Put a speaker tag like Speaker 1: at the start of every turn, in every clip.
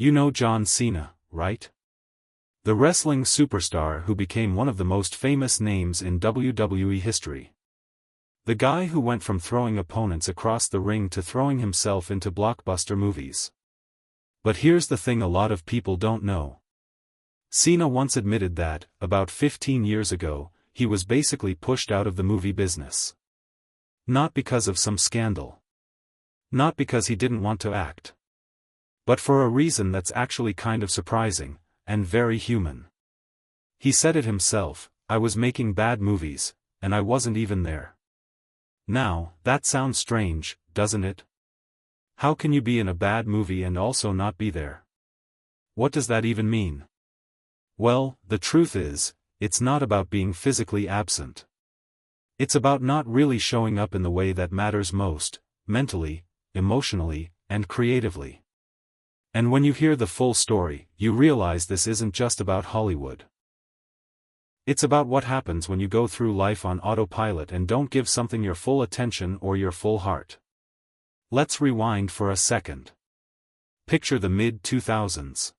Speaker 1: You know John Cena, right? The wrestling superstar who became one of the most famous names in WWE history. The guy who went from throwing opponents across the ring to throwing himself into blockbuster movies. But here's the thing a lot of people don't know. Cena once admitted that, about 15 years ago, he was basically pushed out of the movie business. Not because of some scandal. Not because he didn't want to act. But for a reason that's actually kind of surprising, and very human. He said it himself, I was making bad movies, and I wasn't even there. Now, that sounds strange, doesn't it? How can you be in a bad movie and also not be there? What does that even mean? Well, the truth is, it's not about being physically absent. It's about not really showing up in the way that matters most, mentally, emotionally, and creatively. And when you hear the full story, you realize this isn't just about Hollywood. It's about what happens when you go through life on autopilot and don't give something your full attention or your full heart. Let's rewind for a second. Picture the mid-2000s.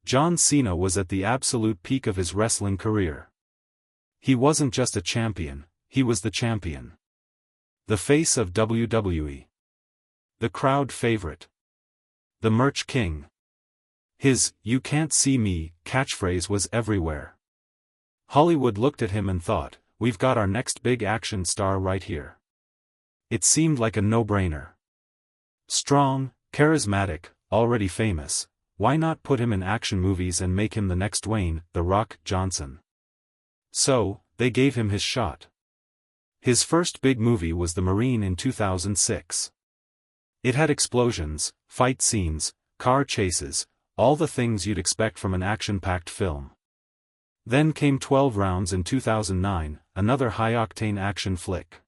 Speaker 1: John Cena was at the absolute peak of his wrestling career. He wasn't just a champion, he was the champion. The face of WWE. The crowd favorite. The merch king. His, "You can't see me," catchphrase was everywhere. Hollywood looked at him and thought, we've got our next big action star right here. It seemed like a no-brainer. Strong, charismatic, already famous. Why not put him in action movies and make him the next Dwayne, "The Rock" Johnson? So, they gave him his shot. His first big movie was The Marine in 2006. It had explosions, fight scenes, car chases, all the things you'd expect from an action-packed film. Then came 12 Rounds in 2009, another high-octane action flick.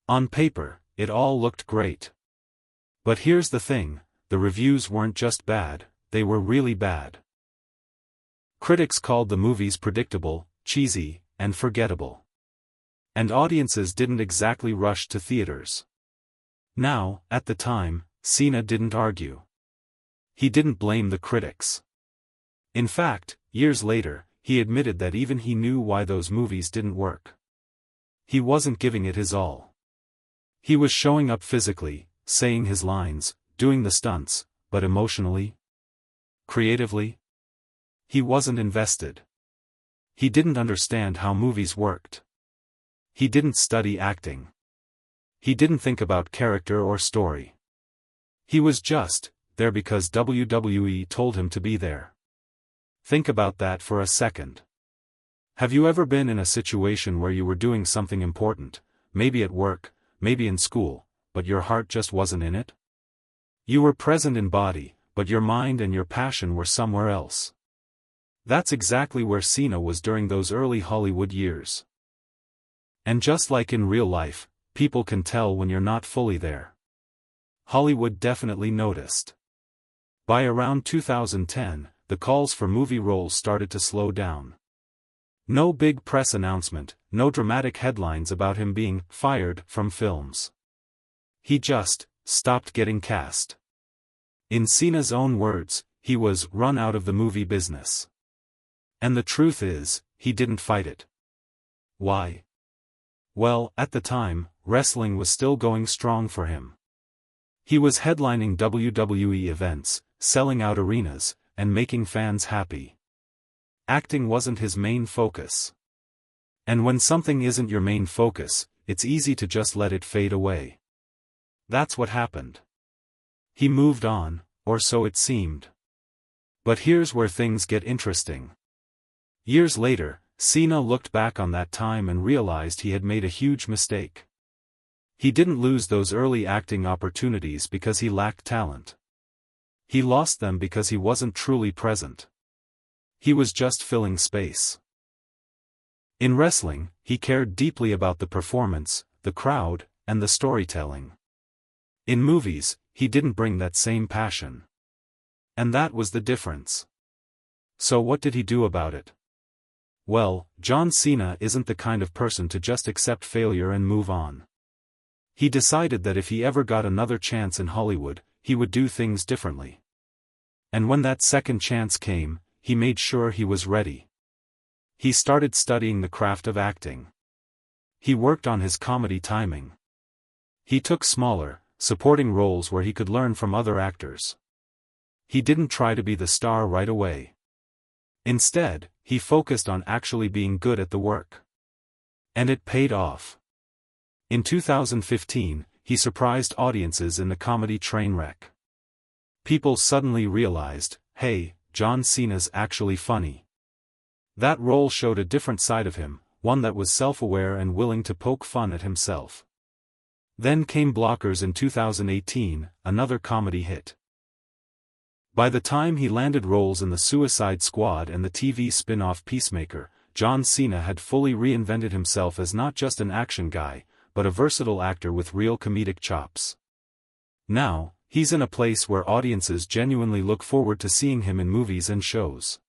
Speaker 1: On paper, it all looked great. But here's the thing, the reviews weren't just bad, they were really bad. Critics called the movies predictable, cheesy, and forgettable. And audiences didn't exactly rush to theaters. Now, at the time, Cena didn't argue. He didn't blame the critics. In fact, years later, he admitted that even he knew why those movies didn't work. He wasn't giving it his all. He was showing up physically, saying his lines, doing the stunts, but emotionally? Creatively? He wasn't invested. He didn't understand how movies worked. He didn't study acting. He didn't think about character or story. He was just there because WWE told him to be there. Think about that for a second. Have you ever been in a situation where you were doing something important, maybe at work, maybe in school, but your heart just wasn't in it? You were present in body, but your mind and your passion were somewhere else. That's exactly where Cena was during those early Hollywood years. And just like in real life, people can tell when you're not fully there. Hollywood definitely noticed. By around 2010, the calls for movie roles started to slow down. No big press announcement, no dramatic headlines about him being fired from films. He just stopped getting cast. In Cena's own words, he was run out of the movie business. And the truth is, he didn't fight it. Why? Well, at the time, wrestling was still going strong for him. He was headlining WWE events, selling out arenas, and making fans happy. Acting wasn't his main focus. And when something isn't your main focus, it's easy to just let it fade away. That's what happened. He moved on, or so it seemed. But here's where things get interesting. Years later, Cena looked back on that time and realized he had made a huge mistake. He didn't lose those early acting opportunities because he lacked talent. He lost them because he wasn't truly present. He was just filling space. In wrestling, he cared deeply about the performance, the crowd, and the storytelling. In movies, he didn't bring that same passion. And that was the difference. So what did he do about it? Well, John Cena isn't the kind of person to just accept failure and move on. He decided that if he ever got another chance in Hollywood, he would do things differently. And when that second chance came, he made sure he was ready. He started studying the craft of acting. He worked on his comedy timing. He took smaller, supporting roles where he could learn from other actors. He didn't try to be the star right away. Instead, he focused on actually being good at the work. And it paid off. In 2015, he surprised audiences in the comedy Trainwreck. People suddenly realized, hey, John Cena's actually funny. That role showed a different side of him, one that was self-aware and willing to poke fun at himself. Then came Blockers in 2018, another comedy hit. By the time he landed roles in The Suicide Squad and the TV spin-off Peacemaker, John Cena had fully reinvented himself as not just an action guy, but a versatile actor with real comedic chops. Now, he's in a place where audiences genuinely look forward to seeing him in movies and shows.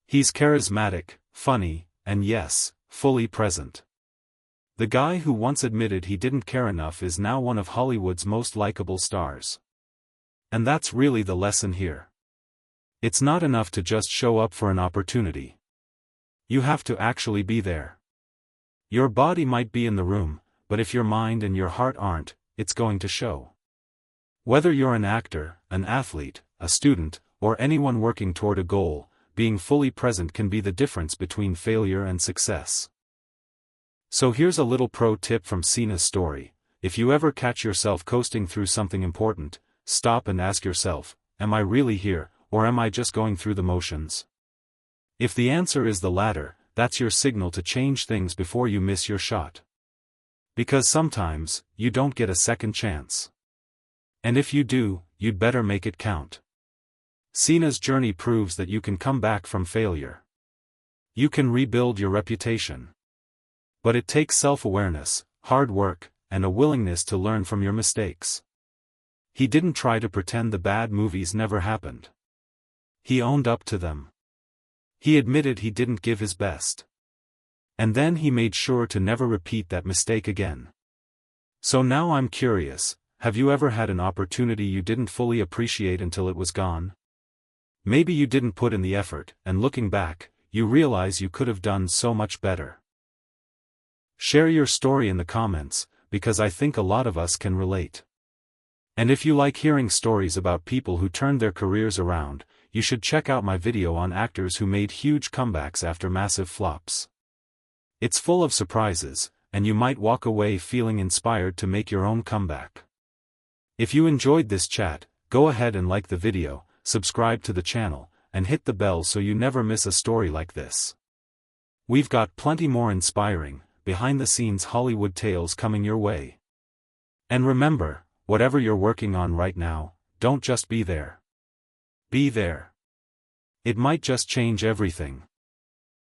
Speaker 1: He's charismatic, funny, and yes, fully present. The guy who once admitted he didn't care enough is now one of Hollywood's most likable stars. And that's really the lesson here. It's not enough to just show up for an opportunity. You have to actually be there. Your body might be in the room, but if your mind and your heart aren't, it's going to show. Whether you're an actor, an athlete, a student, or anyone working toward a goal, being fully present can be the difference between failure and success. So here's a little pro tip from Cena's story: if you ever catch yourself coasting through something important, stop and ask yourself, am I really here, or am I just going through the motions? If the answer is the latter, that's your signal to change things before you miss your shot. Because sometimes, you don't get a second chance. And if you do, you'd better make it count. Cena's journey proves that you can come back from failure. You can rebuild your reputation. But it takes self-awareness, hard work, and a willingness to learn from your mistakes. He didn't try to pretend the bad movies never happened. He owned up to them. He admitted he didn't give his best. And then he made sure to never repeat that mistake again. So now I'm curious, have you ever had an opportunity you didn't fully appreciate until it was gone? Maybe you didn't put in the effort, and looking back, you realize you could have done so much better. Share your story in the comments, because I think a lot of us can relate. And if you like hearing stories about people who turned their careers around, you should check out my video on actors who made huge comebacks after massive flops. It's full of surprises, and you might walk away feeling inspired to make your own comeback. If you enjoyed this chat, go ahead and like the video, subscribe to the channel, and hit the bell so you never miss a story like this. We've got plenty more inspiring, behind-the-scenes Hollywood tales coming your way. And remember, whatever you're working on right now, don't just be there. Be there. It might just change everything.